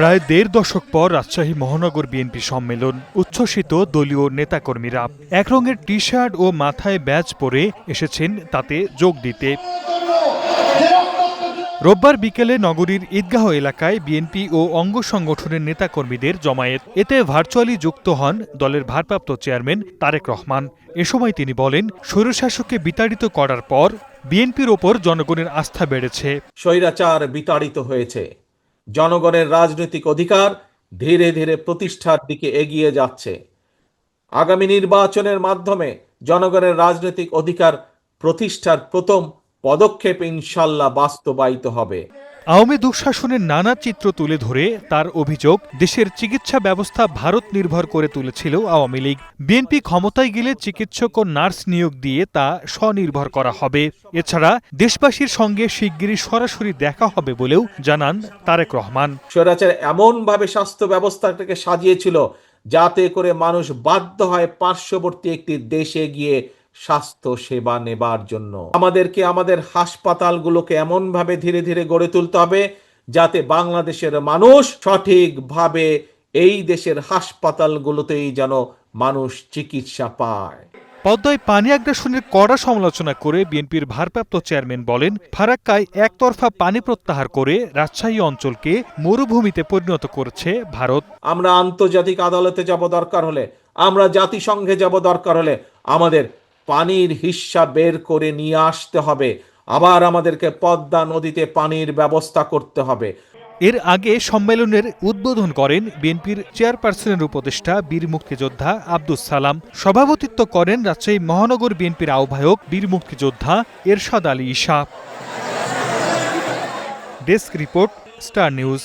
প্রায় দেড় দশক পর রাজশাহী মহানগর বিএনপি সম্মেলন, উচ্ছ্বসিত দলীয় নেতাকর্মীরা এক রঙের টি শার্ট ও মাথায় ব্যাজ পরে এসেছেন তাতে যোগ দিতে। রোববার বিকেলে নগরীর ঈদগাহ এলাকায় বিএনপি ও অঙ্গ সংগঠনের নেতাকর্মীদের জমায়েত। এতে ভার্চুয়ালি যুক্ত হন দলের ভারপ্রাপ্ত চেয়ারম্যান তারেক রহমান। এ সময় তিনি বলেন, স্বৈরশাসককে বিতাড়িত করার পর বিএনপির ওপর জনগণের আস্থা বেড়েছে। স্বৈরাচার বিতাড়িত হয়েছে, জনগণের রাজনৈতিক অধিকার ধীরে ধীরে প্রতিষ্ঠার দিকে এগিয়ে যাচ্ছে। আগামী নির্বাচনের মাধ্যমে জনগণের রাজনৈতিক অধিকার প্রতিষ্ঠার প্রথম পদক্ষেপ ইনশাল্লাহ বাস্তবায়িত হবে। আওয়ামী দুঃশাসনের নানা চিত্র তুলে ধরে তার অভিযোগ, দেশের চিকিৎসা ব্যবস্থা ভারত নির্ভর করে তুলেছিল আওয়ামী লীগ। বিএনপি ক্ষমতায় গেলে চিকিৎসক ও নার্স নিয়োগ দিয়ে তা স্বনির্ভর করা হবে। এছাড়া দেশবাসীর সঙ্গে শিগগিরই সরাসরি দেখা হবে বলেও জানান তারেক রহমান। স্বৈরাচার এমনভাবে স্বাস্থ্য ব্যবস্থাটাকে সাজিয়েছিল যাতে করে মানুষ বাধ্য হয় পার্শ্ববর্তী একটি দেশে গিয়ে স্বাস্থ্য সেবা নেবার জন্য। আমাদেরকে আমাদের হাসপাতালগুলোকে এমনভাবে ধীরে ধীরে গড়ে তুলতে হবে যাতে বাংলাদেশের মানুষ সঠিকভাবে এই দেশের হাসপাতালগুলোতেই যেন মানুষ চিকিৎসা পায়। পদ্মায় পানি আগ্রাসনের কড়া সমালোচনা করে বিএনপির ভারপ্রাপ্ত চেয়ারম্যান বলেন, ফারাক্কায় একতরফা পানি প্রত্যাহার করে রাজশাহী অঞ্চলকে মরুভূমিতে পরিণত করেছে ভারত। আমরা আন্তর্জাতিক আদালতে যাব দরকার হলে, আমরা জাতিসংঘে যাব দরকার হলে, আমাদের পানির হিস্সা বের করে নিয়ে আসতে হবে। আবার আমাদেরকে পদ্মা নদীতে পানির ব্যবস্থা করতে হবে। এর আগে সম্মেলনের উদ্বোধন করেন বিএনপির চেয়ারপারসনের উপদেষ্টা বীর মুক্তিযোদ্ধা আব্দুস সালাম। সভাপতিত্ব করেন রাজশাহী মহানগর বিএনপির আহ্বায়ক বীর মুক্তিযোদ্ধা Ershad Ali Isa. Desk report, star news.